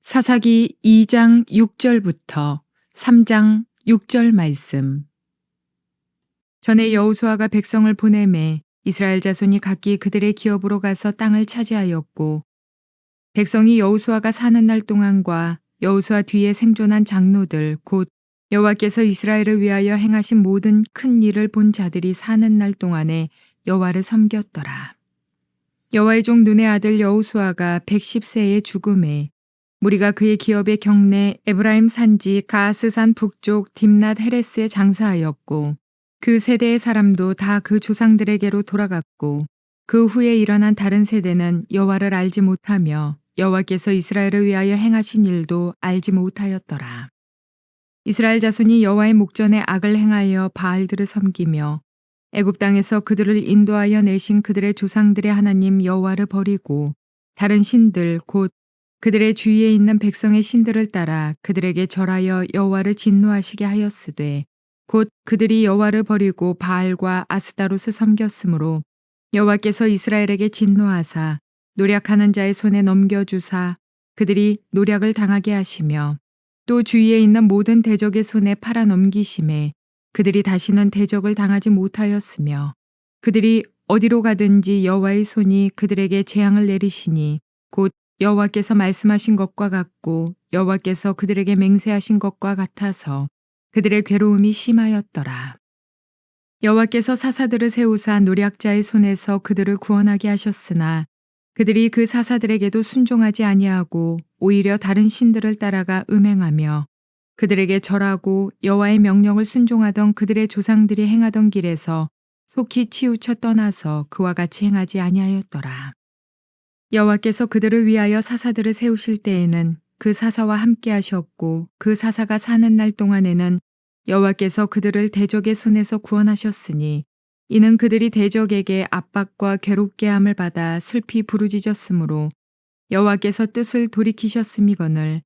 사사기 2장 6절부터 3장 6절 말씀. 전에 여호수아가 백성을 보내매 이스라엘 자손이 각기 그들의 기업으로 가서 땅을 차지하였고, 백성이 여호수아가 사는 날 동안과 여호수아 뒤에 생존한 장로들 곧 여호와께서 이스라엘을 위하여 행하신 모든 큰 일을 본 자들이 사는 날 동안에 여호와를 섬겼더라. 여호와의 종 눈의 아들 여호수아가 110세에 죽음에 무리가 그의 기업의 경내 에브라임 산지 가스산 북쪽 딥낫 헤레스에 장사하였고, 그 세대의 사람도 다 그 조상들에게로 돌아갔고, 그 후에 일어난 다른 세대는 여호와를 알지 못하며 여호와께서 이스라엘을 위하여 행하신 일도 알지 못하였더라. 이스라엘 자손이 여호와의 목전에 악을 행하여 바알들을 섬기며 애굽 땅에서 그들을 인도하여 내신 그들의 조상들의 하나님 여호와를 버리고 다른 신들 곧 그들의 주위에 있는 백성의 신들을 따라 그들에게 절하여 여호와를 진노하시게 하였으되, 곧 그들이 여호와를 버리고 바알과 아스다롯을 섬겼으므로 여호와께서 이스라엘에게 진노하사 노략하는 자의 손에 넘겨주사 그들이 노략을 당하게 하시며, 또 주위에 있는 모든 대적의 손에 팔아 넘기심에 그들이 다시는 대적을 당하지 못하였으며, 그들이 어디로 가든지 여호와의 손이 그들에게 재앙을 내리시니 곧 여호와께서 말씀하신 것과 같고 여호와께서 그들에게 맹세하신 것과 같아서 그들의 괴로움이 심하였더라. 여호와께서 사사들을 세우사 노략자의 손에서 그들을 구원하게 하셨으나 그들이 그 사사들에게도 순종하지 아니하고 오히려 다른 신들을 따라가 음행하며 그들에게 절하고 여호와의 명령을 순종하던 그들의 조상들이 행하던 길에서 속히 치우쳐 떠나서 그와 같이 행하지 아니하였더라. 여호와께서 그들을 위하여 사사들을 세우실 때에는 그 사사와 함께 하셨고, 그 사사가 사는 날 동안에는 여호와께서 그들을 대적의 손에서 구원하셨으니, 이는 그들이 대적에게 압박과 괴롭게 함을 받아 슬피 부르짖었으므로 여호와께서 뜻을 돌이키셨음이거늘,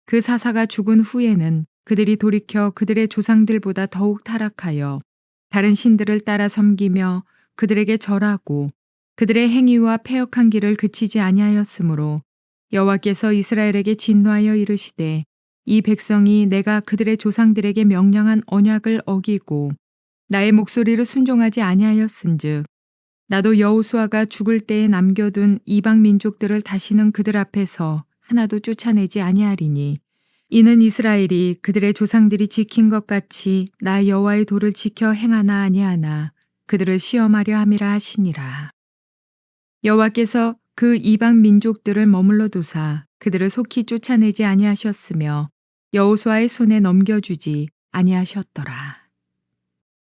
그 사사가 죽은 후에는 그들이 돌이켜 그들의 조상들보다 더욱 타락하여 다른 신들을 따라 섬기며 그들에게 절하고 그들의 행위와 패역한 길을 그치지 아니하였으므로 여호와께서 이스라엘에게 진노하여 이르시되, 이 백성이 내가 그들의 조상들에게 명령한 언약을 어기고 나의 목소리를 순종하지 아니하였은즉 나도 여호수아가 죽을 때에 남겨둔 이방 민족들을 다시는 그들 앞에서 하나도 쫓아내지 아니하리니, 이는 이스라엘이 그들의 조상들이 지킨 것 같이 나 여호와의 도를 지켜 행하나 아니하나 그들을 시험하려 함이라 하시니라. 여호와께서 그 이방 민족들을 머물러 두사 그들을 속히 쫓아내지 아니하셨으며 여호수아의 손에 넘겨주지 아니하셨더라.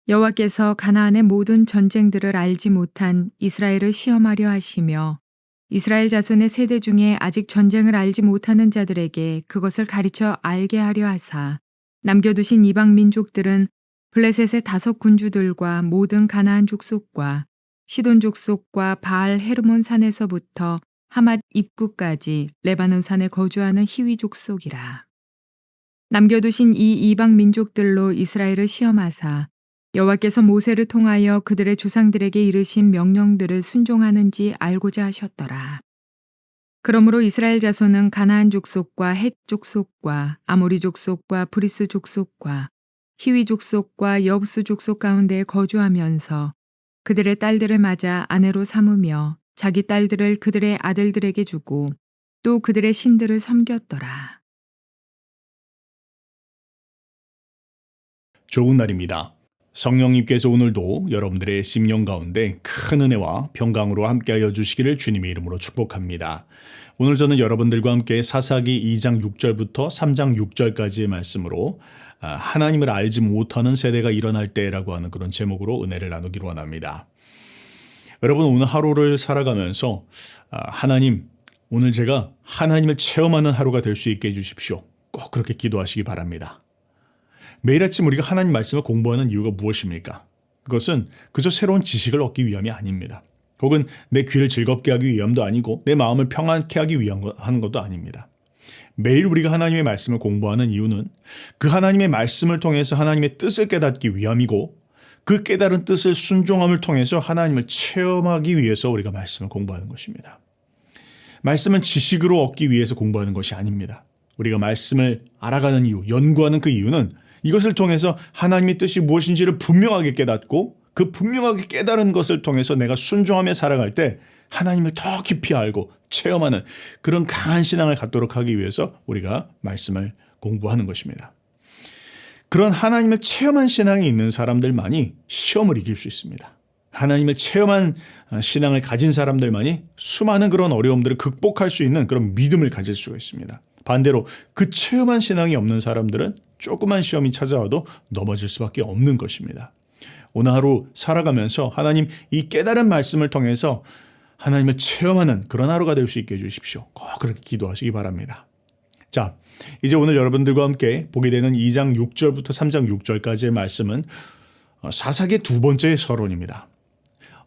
여호와께서 가나안의 모든 전쟁들을 알지 못한 이스라엘을 시험하려 하시며 이스라엘 자손의 세대 중에 아직 전쟁을 알지 못하는 자들에게 그것을 가르쳐 알게 하려 하사, 남겨두신 이방 민족들은 블레셋의 5 군주들과 모든 가나안 족속과 시돈 족속과 바알 헤르몬 산에서부터 하맛 입구까지 레바논 산에 거주하는 히위 족속이라. 남겨두신 이 이방 민족들로 이스라엘을 시험하사 여호와께서 모세를 통하여 그들의 조상들에게 이르신 명령들을 순종하는지 알고자 하셨더라. 그러므로 이스라엘 자손은 가나안 족속과 헷 족속과 아모리 족속과 브리스 족속과 히위 족속과 여부스 족속 가운데에 거주하면서 그들의 딸들을 맞아 아내로 삼으며 자기 딸들을 그들의 아들들에게 주고 또 그들의 신들을 섬겼더라. 좋은 날입니다. 성령님께서 오늘도 여러분들의 심령 가운데 큰 은혜와 평강으로 함께하여 주시기를 주님의 이름으로 축복합니다. 오늘 저는 여러분들과 함께 사사기 2장 6절부터 3장 6절까지의 말씀으로 하나님을 알지 못하는 세대가 일어날 때라고 하는 그런 제목으로 은혜를 나누기를 원합니다. 여러분, 오늘 하루를 살아가면서 하나님, 오늘 제가 하나님을 체험하는 하루가 될 수 있게 해주십시오. 꼭 그렇게 기도하시기 바랍니다. 매일 아침 우리가 하나님 말씀을 공부하는 이유가 무엇입니까? 그것은 그저 새로운 지식을 얻기 위함이 아닙니다. 혹은 내 귀를 즐겁게 하기 위함도 아니고 내 마음을 평안케 하기 위한 하는 것도 아닙니다. 매일 우리가 하나님의 말씀을 공부하는 이유는 그 하나님의 말씀을 통해서 하나님의 뜻을 깨닫기 위함이고, 그 깨달은 뜻을 순종함을 통해서 하나님을 체험하기 위해서 우리가 말씀을 공부하는 것입니다. 말씀은 지식으로 얻기 위해서 공부하는 것이 아닙니다. 우리가 말씀을 알아가는 이유, 연구하는 그 이유는 이것을 통해서 하나님의 뜻이 무엇인지를 분명하게 깨닫고 그 분명하게 깨달은 것을 통해서 내가 순종하며 살아갈 때 하나님을 더 깊이 알고 체험하는 그런 강한 신앙을 갖도록 하기 위해서 우리가 말씀을 공부하는 것입니다. 그런 하나님을 체험한 신앙이 있는 사람들만이 시험을 이길 수 있습니다. 하나님을 체험한 신앙을 가진 사람들만이 수많은 그런 어려움들을 극복할 수 있는 그런 믿음을 가질 수가 있습니다. 반대로 그 체험한 신앙이 없는 사람들은 조그만 시험이 찾아와도 넘어질 수밖에 없는 것입니다. 오늘 하루 살아가면서 하나님 이 깨달은 말씀을 통해서 하나님을 체험하는 그런 하루가 될 수 있게 해주십시오. 꼭 그렇게 기도하시기 바랍니다. 자, 이제 오늘 여러분들과 함께 보게 되는 2장 6절부터 3장 6절까지의 말씀은 사사기의 두 번째 서론입니다.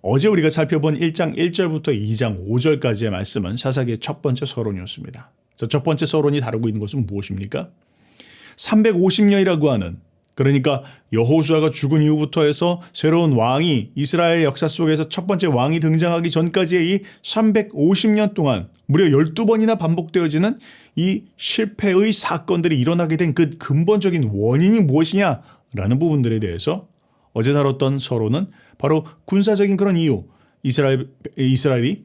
어제 우리가 살펴본 1장 1절부터 2장 5절까지의 말씀은 사사기의 첫 번째 서론이었습니다. 첫 번째 서론이 다루고 있는 것은 무엇입니까? 350년이라고 하는, 그러니까 여호수아가 죽은 이후부터 해서 새로운 왕이 이스라엘 역사 속에서 첫 번째 왕이 등장하기 전까지의 이 350년 동안 무려 12번이나 반복되어지는 이 실패의 사건들이 일어나게 된 그 근본적인 원인이 무엇이냐라는 부분들에 대해서 어제 다뤘던 서론은 바로 군사적인 그런 이유, 이스라엘이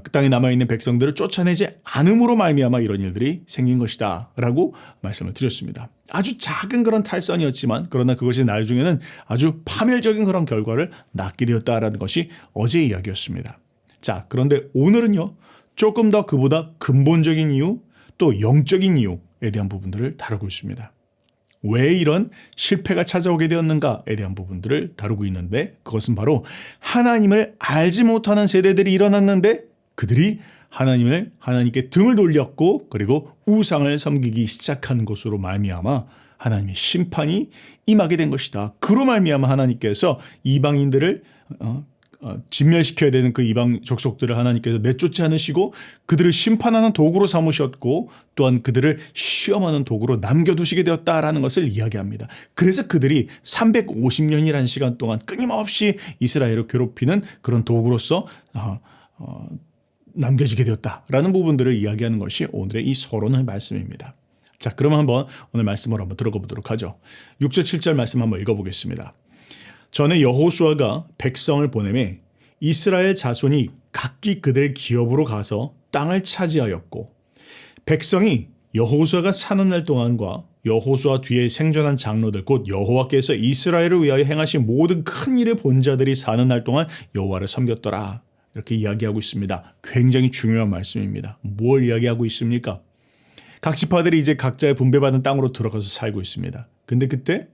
그 땅에 남아있는 백성들을 쫓아내지 않음으로 말미암아 이런 일들이 생긴 것이다 라고 말씀을 드렸습니다. 아주 작은 그런 탈선이었지만 그러나 그것이 나중에는 아주 파멸적인 그런 결과를 낳게 되었다라는 것이 어제의 이야기였습니다. 자, 그런데 오늘은요, 조금 더 그보다 근본적인 이유, 또 영적인 이유에 대한 부분들을 다루고 있습니다. 왜 이런 실패가 찾아오게 되었는가에 대한 부분들을 다루고 있는데, 그것은 바로 하나님을 알지 못하는 세대들이 일어났는데 그들이 하나님께 등을 돌렸고 그리고 우상을 섬기기 시작한 것으로 말미암아 하나님의 심판이 임하게 된 것이다. 그로 말미암아 하나님께서 이방인들을 진멸시켜야 되는 그 이방 족속들을 하나님께서 내쫓지 않으시고 그들을 심판하는 도구로 삼으셨고 또한 그들을 시험하는 도구로 남겨두시게 되었다라는 것을 이야기합니다. 그래서 그들이 350년이라는 시간 동안 끊임없이 이스라엘을 괴롭히는 그런 도구로서 남겨지게 되었다라는 부분들을 이야기하는 것이 오늘의 이 서론의 말씀입니다. 자, 그러면 한번 오늘 말씀을 한번 들어가 보도록 하죠. 6절 7절 말씀 한번 읽어보겠습니다. 전에 여호수아가 백성을 보내매 이스라엘 자손이 각기 그들의 기업으로 가서 땅을 차지하였고 백성이 여호수아가 사는 날 동안과 여호수아 뒤에 생존한 장로들 곧 여호와께서 이스라엘을 위하여 행하신 모든 큰 일을 본 자들이 사는 날 동안 여호와를 섬겼더라. 이렇게 이야기하고 있습니다. 굉장히 중요한 말씀입니다. 뭘 이야기하고 있습니까? 각 지파들이 이제 각자의 분배받은 땅으로 들어가서 살고 있습니다. 근데 그때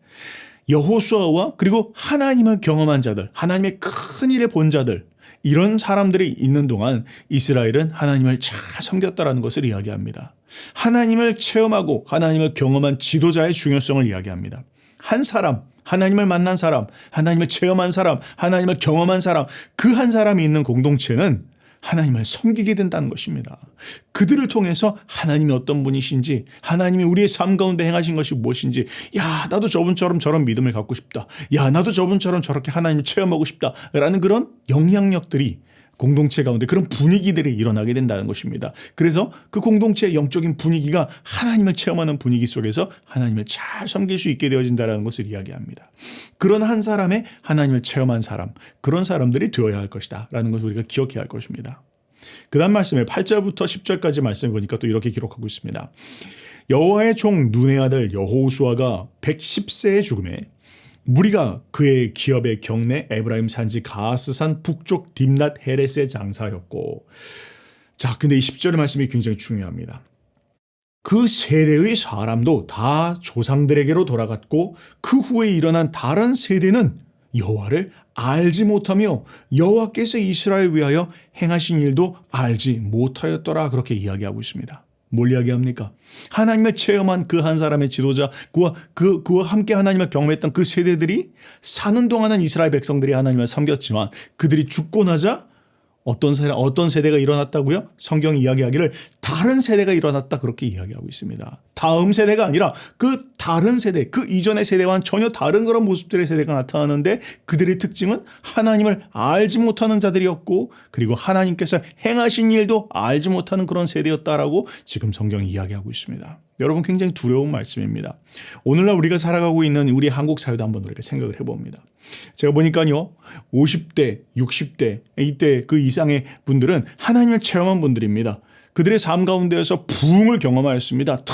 여호수아와 그리고 하나님을 경험한 자들, 하나님의 큰 일을 본 자들, 이런 사람들이 있는 동안 이스라엘은 하나님을 잘 섬겼다라는 것을 이야기합니다. 하나님을 체험하고 하나님을 경험한 지도자의 중요성을 이야기합니다. 한 사람, 하나님을 만난 사람, 하나님을 체험한 사람, 하나님을 경험한 사람, 그 한 사람이 있는 공동체는 하나님을 섬기게 된다는 것입니다. 그들을 통해서 하나님이 어떤 분이신지, 하나님이 우리의 삶 가운데 행하신 것이 무엇인지, 야, 나도 저분처럼 저런 믿음을 갖고 싶다. 야, 나도 저분처럼 저렇게 하나님을 체험하고 싶다. 라는 그런 영향력들이 공동체 가운데 그런 분위기들이 일어나게 된다는 것입니다. 그래서 그 공동체의 영적인 분위기가 하나님을 체험하는 분위기 속에서 하나님을 잘 섬길 수 있게 되어진다는 것을 이야기합니다. 그런 한 사람의 하나님을 체험한 사람, 그런 사람들이 되어야 할 것이다 라는 것을 우리가 기억해야 할 것입니다. 그 다음 말씀에 8절부터 10절까지 말씀을 보니까 또 이렇게 기록하고 있습니다. 여호와의 종 눈의 아들 여호수아가 110세에 죽음에 무리가 그의 기업의 경내 에브라임 산지 가스산 북쪽 딥낫 헤레스의 장사였고, 자, 근데 이 10절의 말씀이 굉장히 중요합니다. 그 세대의 사람도 다 조상들에게로 돌아갔고 그 후에 일어난 다른 세대는 여호와를 알지 못하며 여호와께서 이스라엘 위하여 행하신 일도 알지 못하였더라. 그렇게 이야기하고 있습니다. 뭘 이야기합니까? 하나님을 체험한 그 한 사람의 지도자, 그와 함께 하나님을 경험했던 그 세대들이 사는 동안은 이스라엘 백성들이 하나님을 섬겼지만 그들이 죽고 나자 어떤 세대가 일어났다고요? 성경이 이야기하기를 다른 세대가 일어났다 그렇게 이야기하고 있습니다. 다음 세대가 아니라 그 다른 세대, 그 이전의 세대와는 전혀 다른 그런 모습들의 세대가 나타나는데 그들의 특징은 하나님을 알지 못하는 자들이었고 그리고 하나님께서 행하신 일도 알지 못하는 그런 세대였다라고 지금 성경이 이야기하고 있습니다. 여러분 굉장히 두려운 말씀입니다. 오늘날 우리가 살아가고 있는 우리 한국 사회도 한번 우리가 생각을 해봅니다. 제가 보니까요, 50대, 60대, 이때 그 이상의 분들은 하나님을 체험한 분들입니다. 그들의 삶 가운데에서 부흥을 경험하였습니다.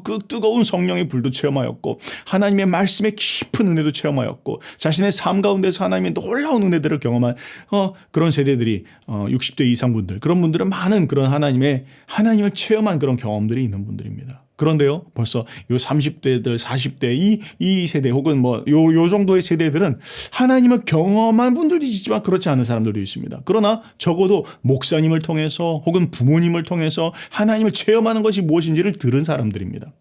그 뜨거운 성령의 불도 체험하였고 하나님의 말씀의 깊은 은혜도 체험하였고 자신의 삶 가운데서 하나님의 놀라운 은혜들을 경험한 그런 세대들이 60대 이상 분들, 그런 분들은 많은 그런 하나님을 체험한 그런 경험들이 있는 분들입니다. 그런데요, 벌써 요 30대들, 40대 이 세대 혹은 뭐 요 정도의 세대들은 하나님을 경험한 분들도 있지만 그렇지 않은 사람들도 있습니다. 그러나 적어도 목사님을 통해서 혹은 부모님을 통해서 하나님을 체험하는 것이 무엇인지를 들은 사람들입니다.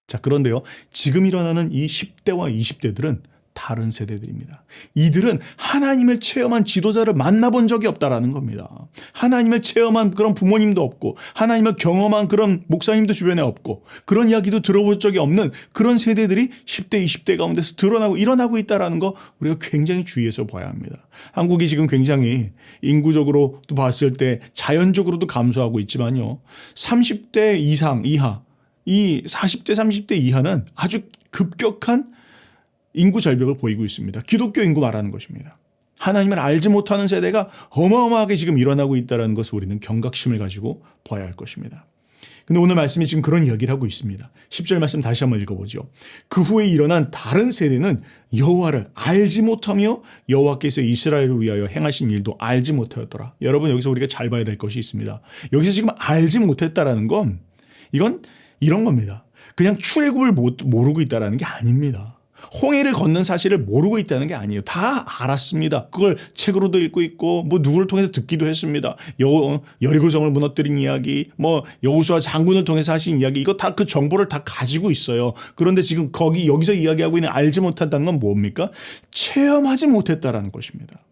자, 그런데요, 지금 일어나는 이 10대와 20대들은 다른 세대들입니다. 이들은 하나님을 체험한 지도자를 만나본 적이 없다라는 겁니다. 하나님을 체험한 그런 부모님도 없고 하나님을 경험한 그런 목사님도 주변에 없고 그런 이야기도 들어볼 적이 없는 그런 세대들이 10대, 20대 가운데서 일어나고 있다는 거 우리가 굉장히 주의해서 봐야 합니다. 한국이 지금 굉장히 인구적으로도 봤을 때 자연적으로도 감소하고 있지만요. 30대 이하, 이 40대, 30대 이하는 아주 급격한 인구 절벽을 보이고 있습니다. 기독교 인구 말하는 것입니다. 하나님을 알지 못하는 세대가 어마어마하게 지금 일어나고 있다는 것을 우리는 경각심을 가지고 봐야 할 것입니다. 근데 오늘 말씀이 지금 그런 이야기를 하고 있습니다. 10절 말씀 다시 한번 읽어보죠. 그 후에 일어난 다른 세대는 여호와를 알지 못하며 여호와께서 이스라엘을 위하여 행하신 일도 알지 못하였더라. 여러분, 여기서 우리가 잘 봐야 될 것이 있습니다. 여기서 지금 알지 못했다라는 건 이건 이런 겁니다. 그냥 출애굽을 모르고 있다라는 게 아닙니다. 홍해를 걷는 사실을 모르고 있다는 게 아니에요. 다 알았습니다. 그걸 책으로도 읽고 있고 뭐 누구를 통해서 듣기도 했습니다. 여리고성을 무너뜨린 이야기, 뭐 여호수아 장군을 통해서 하신 이야기, 이거 다 그 정보를 다 가지고 있어요. 그런데 지금 여기서 이야기하고 있는 알지 못한다는 건 뭡니까? 체험하지 못했다라는 것입니다.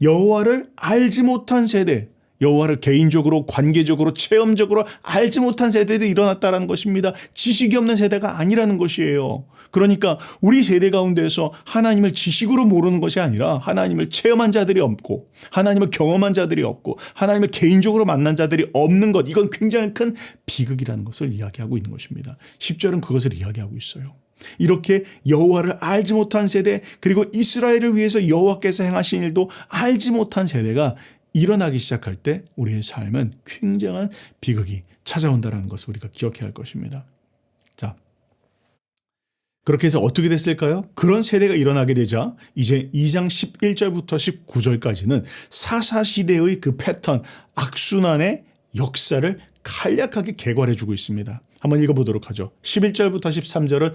여호와를 알지 못한 세대, 여호와를 개인적으로, 관계적으로, 체험적으로 알지 못한 세대들이 일어났다는 것입니다. 지식이 없는 세대가 아니라는 것이에요. 그러니까 우리 세대 가운데서 하나님을 지식으로 모르는 것이 아니라 하나님을 체험한 자들이 없고 하나님을 경험한 자들이 없고 하나님을 개인적으로 만난 자들이 없는 것, 이건 굉장히 큰 비극이라는 것을 이야기하고 있는 것입니다. 10절은 그것을 이야기하고 있어요. 이렇게 여호와를 알지 못한 세대, 그리고 이스라엘을 위해서 여호와께서 행하신 일도 알지 못한 세대가 일어나기 시작할 때 우리의 삶은 굉장한 비극이 찾아온다는 것을 우리가 기억해야 할 것입니다. 자, 그렇게 해서 어떻게 됐을까요? 그런 세대가 일어나게 되자 이제 2장 11절부터 19절까지는 사사시대의 그 패턴, 악순환의 역사를 간략하게 개괄해주고 있습니다. 한번 읽어보도록 하죠. 11절부터 13절은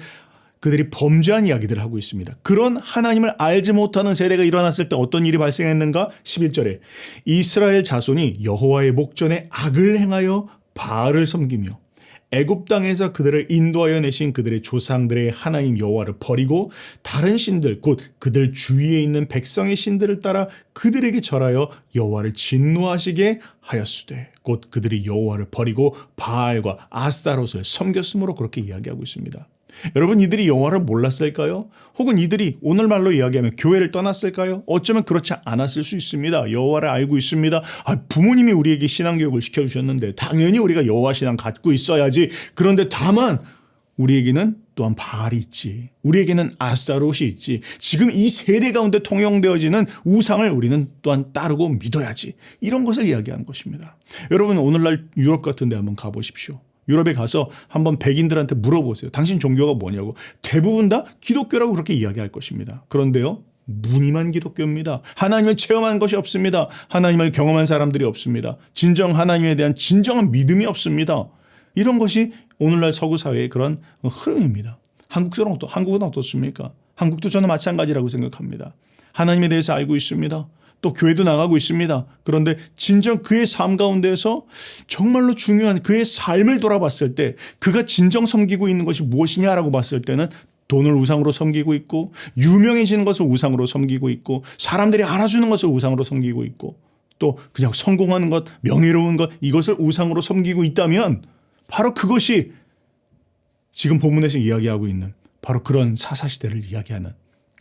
그들이 범죄한 이야기들을 하고 있습니다. 그런 하나님을 알지 못하는 세대가 일어났을 때 어떤 일이 발생했는가? 11절에 이스라엘 자손이 여호와의 목전에 악을 행하여 바알을 섬기며 애굽 땅에서 그들을 인도하여 내신 그들의 조상들의 하나님 여호와를 버리고 다른 신들, 곧 그들 주위에 있는 백성의 신들을 따라 그들에게 절하여 여호와를 진노하시게 하였으되, 곧 그들이 여호와를 버리고 바알과 아스타롯을 섬겼으므로 그렇게 이야기하고 있습니다. 여러분, 이들이 여호와를 몰랐을까요? 혹은 이들이 오늘 말로 이야기하면 교회를 떠났을까요? 어쩌면 그렇지 않았을 수 있습니다. 여호와를 알고 있습니다. 부모님이 우리에게 신앙교육을 시켜주셨는데 당연히 우리가 여호와 신앙 갖고 있어야지. 그런데 다만 우리에게는 또한 바알이 있지. 우리에게는 아스타롯이 있지. 지금 이 세대 가운데 통용되어지는 우상을 우리는 또한 따르고 믿어야지. 이런 것을 이야기하는 것입니다. 여러분, 오늘날 유럽 같은 데 한번 가보십시오. 유럽에 가서 한번 백인들한테 물어보세요. 당신 종교가 뭐냐고. 대부분 다 기독교라고 그렇게 이야기할 것입니다. 그런데요, 무늬만 기독교입니다. 하나님을 체험한 것이 없습니다. 하나님을 경험한 사람들이 없습니다. 진정 하나님에 대한 진정한 믿음이 없습니다. 이런 것이 오늘날 서구 사회의 그런 흐름입니다. 한국은 어떻습니까? 한국도 저는 마찬가지라고 생각합니다. 하나님에 대해서 알고 있습니다. 또 교회도 나가고 있습니다. 그런데 진정 그의 삶 가운데서 정말로 중요한 그의 삶을 돌아봤을 때 그가 진정 섬기고 있는 것이 무엇이냐라고 봤을 때는 돈을 우상으로 섬기고 있고, 유명해지는 것을 우상으로 섬기고 있고, 사람들이 알아주는 것을 우상으로 섬기고 있고, 또 그냥 성공하는 것, 명예로운 것, 이것을 우상으로 섬기고 있다면 바로 그것이 지금 본문에서 이야기하고 있는 바로 그런 사사시대를 이야기하는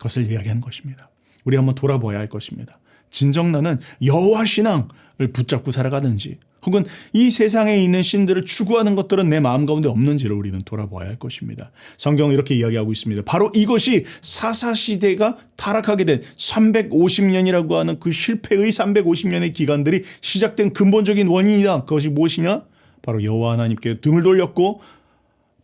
것입니다. 우리 한번 돌아봐야 할 것입니다. 진정 나는 여호와 신앙을 붙잡고 살아가는지, 혹은 이 세상에 있는 신들을 추구하는 것들은 내 마음 가운데 없는지를 우리는 돌아봐야 할 것입니다. 성경은 이렇게 이야기하고 있습니다. 바로 이것이 사사시대가 타락하게 된 350년이라고 하는 그 실패의 350년의 기간들이 시작된 근본적인 원인이다. 그것이 무엇이냐? 바로 여호와 하나님께 등을 돌렸고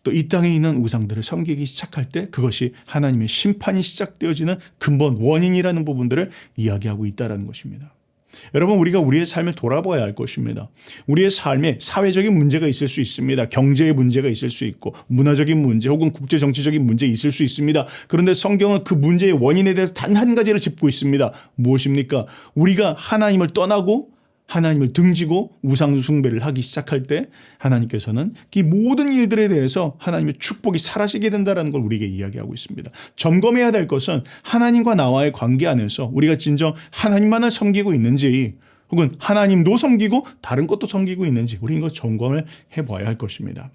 또 이 땅에 있는 우상들을 섬기기 시작할 때 그것이 하나님의 심판이 시작되어지는 근본 원인이라는 부분들을 이야기하고 있다는 것입니다. 여러분, 우리가 우리의 삶을 돌아봐야 할 것입니다. 우리의 삶에 사회적인 문제가 있을 수 있습니다. 경제의 문제가 있을 수 있고 문화적인 문제 혹은 국제정치적인 문제 있을 수 있습니다. 그런데 성경은 그 문제의 원인에 대해서 단 한 가지를 짚고 있습니다. 무엇입니까? 우리가 하나님을 떠나고 하나님을 등지고 우상 숭배를 하기 시작할 때 하나님께서는 이 모든 일들에 대해서 하나님의 축복이 사라지게 된다는 걸 우리에게 이야기하고 있습니다. 점검해야 될 것은 하나님과 나와의 관계 안에서 우리가 진정 하나님만을 섬기고 있는지, 혹은 하나님도 섬기고 다른 것도 섬기고 있는지 우리 이거 점검을 해봐야 할 것입니다.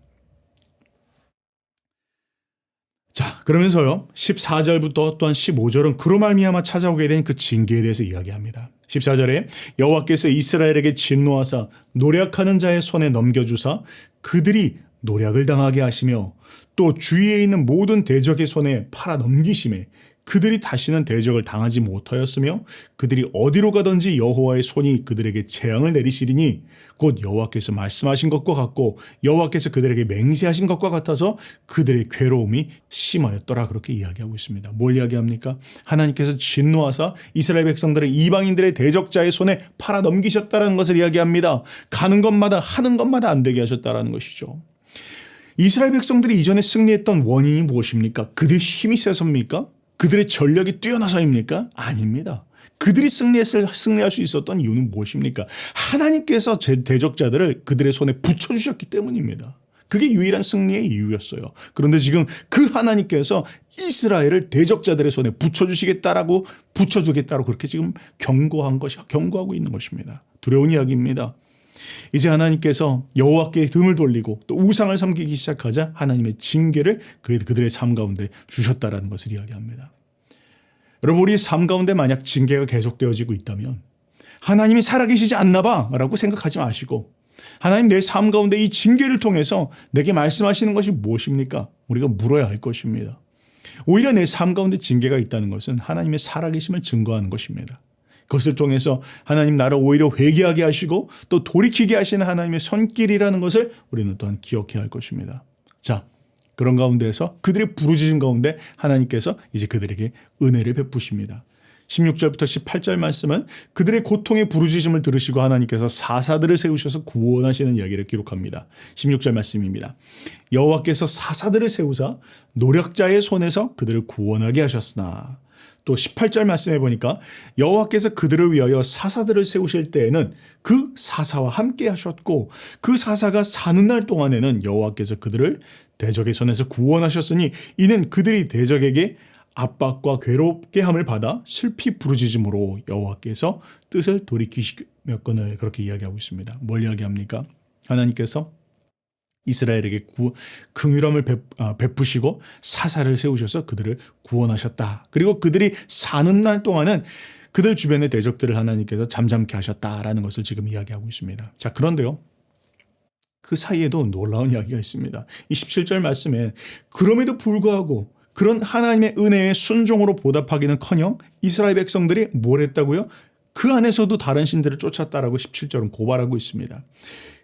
자, 그러면서요 14절부터 또한 15절은 그로 말미암아 찾아오게 된 그 징계에 대해서 이야기합니다. 14절에 여호와께서 이스라엘에게 진노하사 노략하는 자의 손에 넘겨주사 그들이 노략을 당하게 하시며 또 주위에 있는 모든 대적의 손에 팔아 넘기심에 그들이 다시는 대적을 당하지 못하였으며 그들이 어디로 가든지 여호와의 손이 그들에게 재앙을 내리시리니 곧 여호와께서 말씀하신 것과 같고 여호와께서 그들에게 맹세하신 것과 같아서 그들의 괴로움이 심하였더라. 그렇게 이야기하고 있습니다. 뭘 이야기합니까? 하나님께서 진노하사 이스라엘 백성들의 이방인들의 대적자의 손에 팔아 넘기셨다는 것을 이야기합니다. 가는 것마다 하는 것마다 안 되게 하셨다는 것이죠. 이스라엘 백성들이 이전에 승리했던 원인이 무엇입니까? 그들의 힘이 세서입니까? 그들의 전력이 뛰어나서입니까? 아닙니다. 그들이 승리할 수 있었던 이유는 무엇입니까? 하나님께서 대적자들을 그들의 손에 붙여주셨기 때문입니다. 그게 유일한 승리의 이유였어요. 그런데 지금 그 하나님께서 이스라엘을 대적자들의 손에 붙여주시겠다라고 붙여주겠다고 그렇게 지금 경고하고 있는 것입니다. 두려운 이야기입니다. 이제 하나님께서 여호와께 등을 돌리고 또 우상을 섬기기 시작하자 하나님의 징계를 그들의 삶 가운데 주셨다라는 것을 이야기합니다. 여러분, 우리 삶 가운데 만약 징계가 계속되어지고 있다면 하나님이 살아계시지 않나 봐 라고 생각하지 마시고, 하나님 내 삶 가운데 이 징계를 통해서 내게 말씀하시는 것이 무엇입니까? 우리가 물어야 할 것입니다. 오히려 내 삶 가운데 징계가 있다는 것은 하나님의 살아계심을 증거하는 것입니다. 그것을 통해서 하나님 나를 오히려 회개하게 하시고 또 돌이키게 하시는 하나님의 손길이라는 것을 우리는 또한 기억해야 할 것입니다. 자, 그런 가운데에서 그들의 부르짖음 가운데 하나님께서 이제 그들에게 은혜를 베푸십니다. 16절부터 18절 말씀은 그들의 고통의 부르짖음을 들으시고 하나님께서 사사들을 세우셔서 구원하시는 이야기를 기록합니다. 16절 말씀입니다. 여호와께서 사사들을 세우사 노략자의 손에서 그들을 구원하게 하셨으나, 또 18절 말씀해 보니까 여호와께서 그들을 위하여 사사들을 세우실 때에는 그 사사와 함께 하셨고 그 사사가 사는 날 동안에는 여호와께서 그들을 대적의 손에서 구원하셨으니 이는 그들이 대적에게 압박과 괴롭게 함을 받아 슬피 부르짖음으로 여호와께서 뜻을 돌이키셨거늘, 그렇게 이야기하고 있습니다. 뭘 이야기합니까? 하나님께서 이스라엘에게 긍휼함을 베푸시고 사사를 세우셔서 그들을 구원하셨다. 그리고 그들이 사는 날 동안은 그들 주변의 대적들을 하나님께서 잠잠케 하셨다라는 것을 지금 이야기하고 있습니다. 자, 그런데요, 그 사이에도 놀라운 이야기가 있습니다. 이 17절 말씀에 그럼에도 불구하고 그런 하나님의 은혜의 순종으로 보답하기는커녕 이스라엘 백성들이 뭘 했다고요? 그 안에서도 다른 신들을 쫓았다라고 17절은 고발하고 있습니다.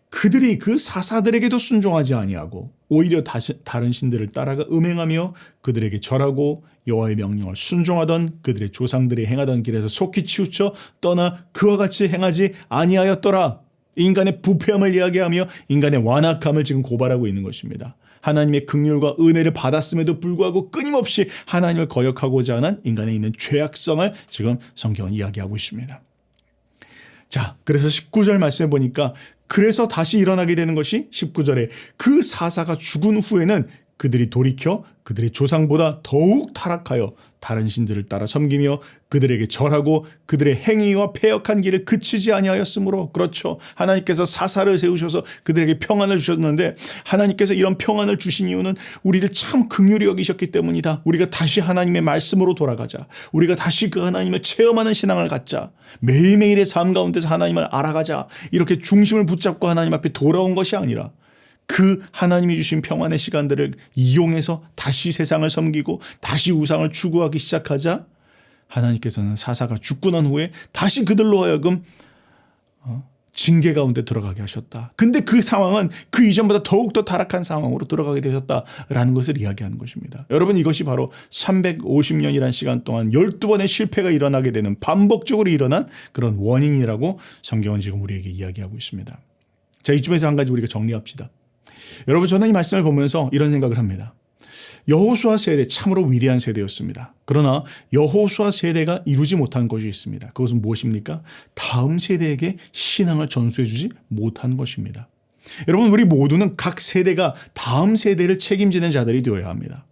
그들이 그 사사들에게도 순종하지 아니하고 오히려 다른 신들을 따라가 음행하며 그들에게 절하고 여호와의 명령을 순종하던 그들의 조상들이 행하던 길에서 속히 치우쳐 떠나 그와 같이 행하지 아니하였더라. 인간의 부패함을 이야기하며 인간의 완악함을 지금 고발하고 있는 것입니다. 하나님의 긍휼과 은혜를 받았음에도 불구하고 끊임없이 하나님을 거역하고자 하는 인간에 있는 죄악성을 지금 성경은 이야기하고 있습니다. 자, 그래서 19절 말씀해 보니까 그래서 다시 일어나게 되는 것이 19절에 그 사사가 죽은 후에는 그들이 돌이켜 그들의 조상보다 더욱 타락하여 다른 신들을 따라 섬기며 그들에게 절하고 그들의 행위와 패역한 길을 그치지 아니하였으므로, 그렇죠. 하나님께서 사사를 세우셔서 그들에게 평안을 주셨는데, 하나님께서 이런 평안을 주신 이유는 우리를 참 긍휼히 여기셨기 때문이다. 우리가 다시 하나님의 말씀으로 돌아가자. 우리가 다시 그 하나님을 체험하는 신앙을 갖자. 매일매일의 삶 가운데서 하나님을 알아가자. 이렇게 중심을 붙잡고 하나님 앞에 돌아온 것이 아니라 그 하나님이 주신 평안의 시간들을 이용해서 다시 세상을 섬기고 다시 우상을 추구하기 시작하자 하나님께서는 사사가 죽고 난 후에 다시 그들로 하여금 징계 가운데 들어가게 하셨다. 근데 그 상황은 그 이전보다 더욱더 타락한 상황으로 들어가게 되셨다라는 것을 이야기하는 것입니다. 여러분, 이것이 바로 350년이라는 시간 동안 12번의 실패가 일어나게 되는, 반복적으로 일어난 그런 원인이라고 성경은 지금 우리에게 이야기하고 있습니다. 자, 이쯤에서 한 가지 우리가 정리합시다. 여러분, 저는 이 말씀을 보면서 이런 생각을 합니다. 여호수아 세대, 참으로 위대한 세대였습니다. 그러나 여호수아 세대가 이루지 못한 것이 있습니다. 그것은 무엇입니까? 다음 세대에게 신앙을 전수해 주지 못한 것입니다. 여러분, 우리 모두는 각 세대가 다음 세대를 책임지는 자들이 되어야 합니다.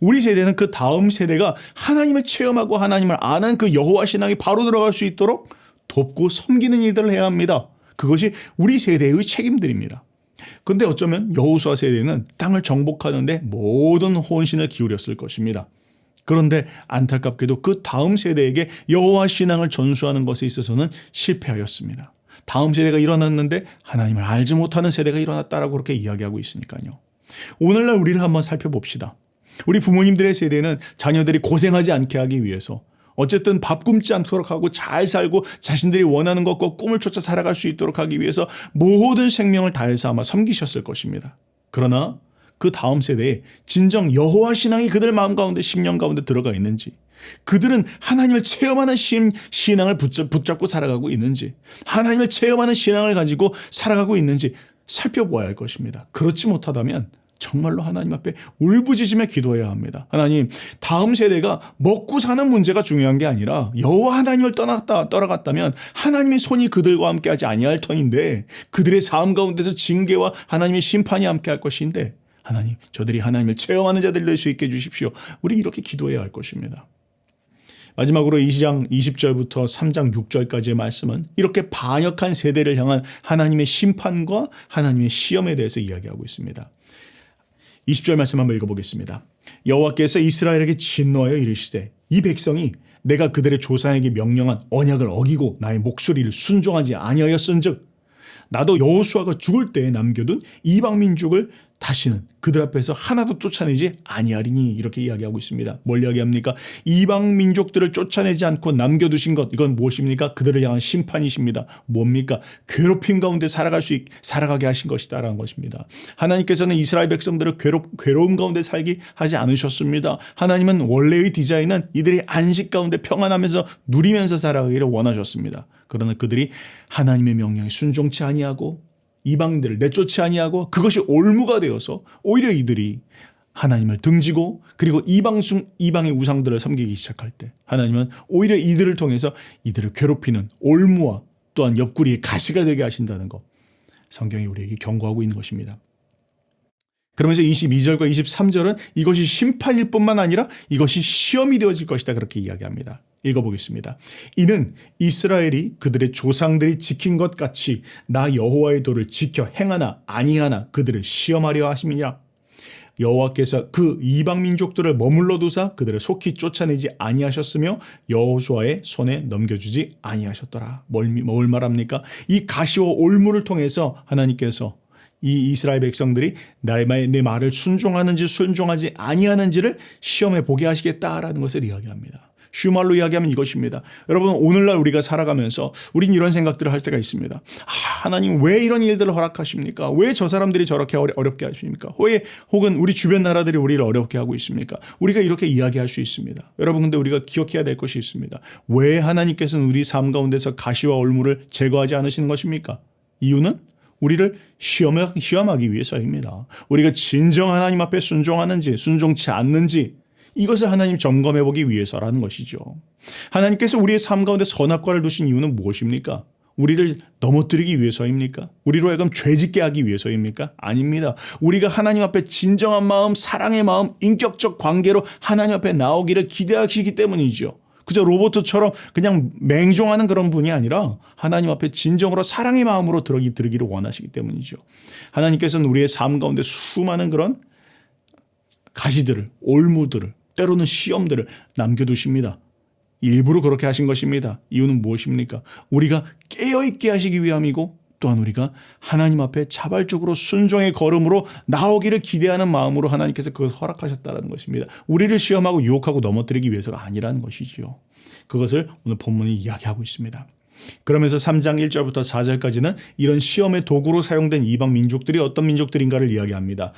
우리 세대는 그 다음 세대가 하나님을 체험하고 하나님을 아는 그 여호와 신앙이 바로 들어갈 수 있도록 돕고 섬기는 일들을 해야 합니다. 그것이 우리 세대의 책임들입니다. 그런데 어쩌면 여호수아 세대는 땅을 정복하는데 모든 혼신을 기울였을 것입니다. 그런데 안타깝게도 그 다음 세대에게 여호와 신앙을 전수하는 것에 있어서는 실패하였습니다. 다음 세대가 일어났는데 하나님을 알지 못하는 세대가 일어났다라고 그렇게 이야기하고 있으니까요. 오늘날 우리를 한번 살펴봅시다. 우리 부모님들의 세대는 자녀들이 고생하지 않게 하기 위해서 어쨌든 밥 굶지 않도록 하고 잘 살고 자신들이 원하는 것과 꿈을 쫓아 살아갈 수 있도록 하기 위해서 모든 생명을 다해서 아마 섬기셨을 것입니다. 그러나 그 다음 세대에 진정 여호와 신앙이 그들 마음 가운데, 심령 가운데 들어가 있는지, 그들은 하나님을 체험하는 신앙을 붙잡고 살아가고 있는지, 하나님을 체험하는 신앙을 가지고 살아가고 있는지 살펴보아야 할 것입니다. 그렇지 못하다면 정말로 하나님 앞에 울부짖으며 기도해야 합니다. 하나님, 다음 세대가 먹고 사는 문제가 중요한 게 아니라 여호와 하나님을 떠나갔다면 하나님의 손이 그들과 함께하지 아니할 터인데, 그들의 삶 가운데서 징계와 하나님의 심판이 함께할 것인데, 하나님, 저들이 하나님을 체험하는 자들이 될 수 있게 해주십시오. 우리 이렇게 기도해야 할 것입니다. 마지막으로 2장 20절부터 3장 6절까지의 말씀은 이렇게 반역한 세대를 향한 하나님의 심판과 하나님의 시험에 대해서 이야기하고 있습니다. 20절 말씀 한번 읽어보겠습니다. 여호와께서 이스라엘에게 진노하여 이르시되, 이 백성이 내가 그들의 조상에게 명령한 언약을 어기고 나의 목소리를 순종하지 아니하였은즉 나도 여호수아가 죽을 때에 남겨둔 이방 민족을 다시는 그들 앞에서 하나도 쫓아내지 아니하리니, 이렇게 이야기하고 있습니다. 뭘 이야기합니까? 이방 민족들을 쫓아내지 않고 남겨두신 것, 이건 무엇입니까? 그들을 향한 심판이십니다. 뭡니까? 괴롭힘 가운데 살아가게 하신 것이다라는 것입니다. 하나님께서는 이스라엘 백성들을 괴로움 가운데 살게 하지 않으셨습니다. 하나님은 원래의 디자인은 이들이 안식 가운데 평안하면서 누리면서 살아가기를 원하셨습니다. 그러나 그들이 하나님의 명령에 순종치 아니하고 이방인들을 내쫓지 아니하고 그것이 올무가 되어서 오히려 이들이 하나님을 등지고 그리고 이방의 우상들을 섬기기 시작할 때 하나님은 오히려 이들을 통해서 이들을 괴롭히는 올무와 또한 옆구리의 가시가 되게 하신다는 것, 성경이 우리에게 경고하고 있는 것입니다. 그러면서 22절과 23절은 이것이 심판일 뿐만 아니라 이것이 시험이 되어질 것이다, 그렇게 이야기합니다. 읽어보겠습니다. 이는 이스라엘이 그들의 조상들이 지킨 것 같이 나 여호와의 도를 지켜 행하나 아니하나 그들을 시험하려 하심이라. 여호와께서 그 이방 민족들을 머물러 두사 그들을 속히 쫓아내지 아니하셨으며 여호수아의 손에 넘겨주지 아니하셨더라. 뭘 말합니까? 이 가시와 올무를 통해서 하나님께서 이 이스라엘 백성들이 내 말을 순종하는지 순종하지 아니하는지를 시험해 보게 하시겠다라는 것을 이야기합니다. 쉬운 말로 이야기하면 이것입니다. 여러분, 오늘날 우리가 살아가면서 우린 이런 생각들을 할 때가 있습니다. 하나님 왜 이런 일들을 허락하십니까? 왜 저 사람들이 저렇게 어렵게 하십니까? 혹은 우리 주변 나라들이 우리를 어렵게 하고 있습니까? 우리가 이렇게 이야기할 수 있습니다. 여러분, 근데 우리가 기억해야 될 것이 있습니다. 왜 하나님께서는 우리 삶 가운데서 가시와 올무를 제거하지 않으시는 것입니까? 이유는 우리를 시험하기 위해서입니다. 우리가 진정 하나님 앞에 순종하는지 순종치 않는지 이것을 하나님 점검해 보기 위해서라는 것이죠. 하나님께서 우리의 삶 가운데 선악과를 두신 이유는 무엇입니까? 우리를 넘어뜨리기 위해서입니까? 우리로 하여금 죄짓게 하기 위해서입니까? 아닙니다. 우리가 하나님 앞에 진정한 마음, 사랑의 마음, 인격적 관계로 하나님 앞에 나오기를 기대하시기 때문이죠. 그저 로봇처럼 그냥 맹종하는 그런 분이 아니라 하나님 앞에 진정으로 사랑의 마음으로 들어기를 원하시기 때문이죠. 하나님께서는 우리의 삶 가운데 수많은 그런 가시들을, 올무들을, 때로는 시험들을 남겨두십니다. 일부러 그렇게 하신 것입니다. 이유는 무엇입니까? 우리가 깨어있게 하시기 위함이고 또한 우리가 하나님 앞에 자발적으로 순종의 걸음으로 나오기를 기대하는 마음으로 하나님께서 그것을 허락하셨다는 것입니다. 우리를 시험하고 유혹하고 넘어뜨리기 위해서가 아니라는 것이지요. 그것을 오늘 본문이 이야기하고 있습니다. 그러면서 3장 1절부터 4절까지는 이런 시험의 도구로 사용된 이방 민족들이 어떤 민족들인가를 이야기합니다.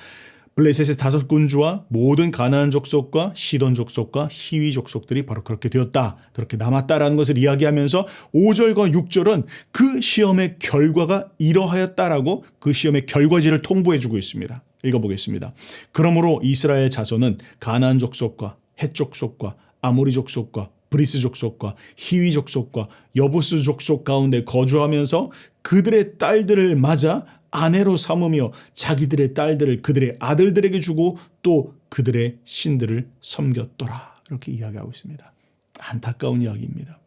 블레셋의 5군주와 모든 가나안 족속과 시돈 족속과 히위 족속들이 바로 그렇게 되었다. 그렇게 남았다라는 것을 이야기하면서 5절과 6절은 그 시험의 결과가 이러하였다라고 그 시험의 결과지를 통보해 주고 있습니다. 읽어보겠습니다. 그러므로 이스라엘 자손은 가나안 족속과 헷 족속과 아모리 족속과 브리스 족속과 히위 족속과 여부스 족속 가운데 거주하면서 그들의 딸들을 맞아 아내로 삼으며 자기들의 딸들을 그들의 아들들에게 주고 또 그들의 신들을 섬겼더라. 이렇게 이야기하고 있습니다. 안타까운 이야기입니다.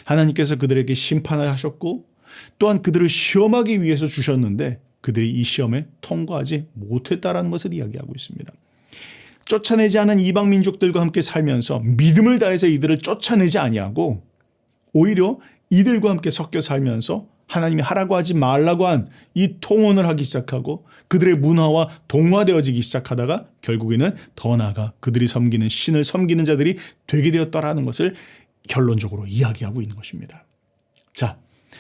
하나님께서 그들에게 심판을 하셨고 또한 그들을 시험하기 위해서 주셨는데 그들이 이 시험에 통과하지 못했다라는 것을 이야기하고 있습니다. 쫓아내지 않은 이방 민족들과 함께 살면서 믿음을 다해서 이들을 쫓아내지 아니하고 오히려 이들과 함께 섞여 살면서 하나님이 하라고 하지 말라고 한 이 통혼을 하기 시작하고 그들의 문화와 동화되어지기 시작하다가 결국에는 더 나아가 그들이 섬기는 신을 섬기는 자들이 되게 되었다라는 것을 결론적으로 이야기하고 있는 것입니다. 자,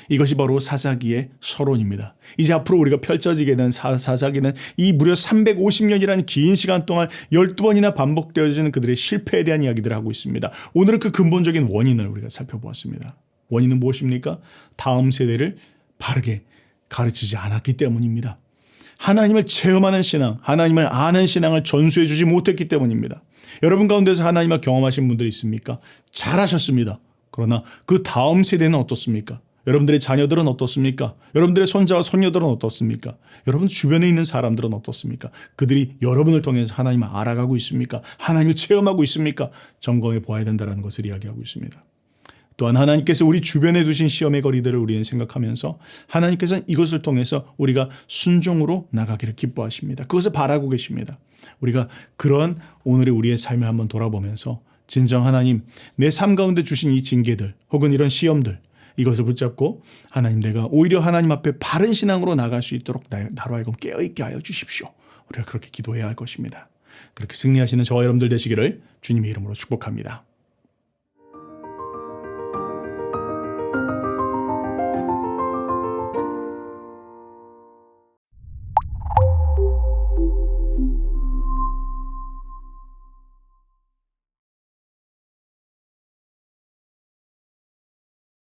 이것이 바로 사사기의 서론입니다. 이제 앞으로 우리가 펼쳐지게 된 사사기는 이 무려 350년이라는 긴 시간 동안 12번이나 반복되어지는 그들의 실패에 대한 이야기들을 하고 있습니다. 오늘은 그 근본적인 원인을 우리가 살펴보았습니다. 원인은 무엇입니까? 다음 세대를 바르게 가르치지 않았기 때문입니다. 하나님을 체험하는 신앙, 하나님을 아는 신앙을 전수해 주지 못했기 때문입니다. 여러분 가운데서 하나님을 경험하신 분들이 있습니까? 잘하셨습니다. 그러나 그 다음 세대는 어떻습니까? 여러분들의 자녀들은 어떻습니까? 여러분들의 손자와 손녀들은 어떻습니까? 여러분 주변에 있는 사람들은 어떻습니까? 그들이 여러분을 통해서 하나님을 알아가고 있습니까? 하나님을 체험하고 있습니까? 점검해 보아야 된다는 것을 이야기하고 있습니다. 또한 하나님께서 우리 주변에 두신 시험의 거리들을 우리는 생각하면서 하나님께서는 이것을 통해서 우리가 순종으로 나가기를 기뻐하십니다. 그것을 바라고 계십니다. 우리가 그런 오늘의 우리의 삶을 한번 돌아보면서 진정 하나님 내 삶 가운데 주신 이 징계들 혹은 이런 시험들 이것을 붙잡고 하나님 내가 오히려 하나님 앞에 바른 신앙으로 나갈 수 있도록 나로 하여금 깨어있게 하여 주십시오. 우리가 그렇게 기도해야 할 것입니다. 그렇게 승리하시는 저와 여러분들 되시기를 주님의 이름으로 축복합니다.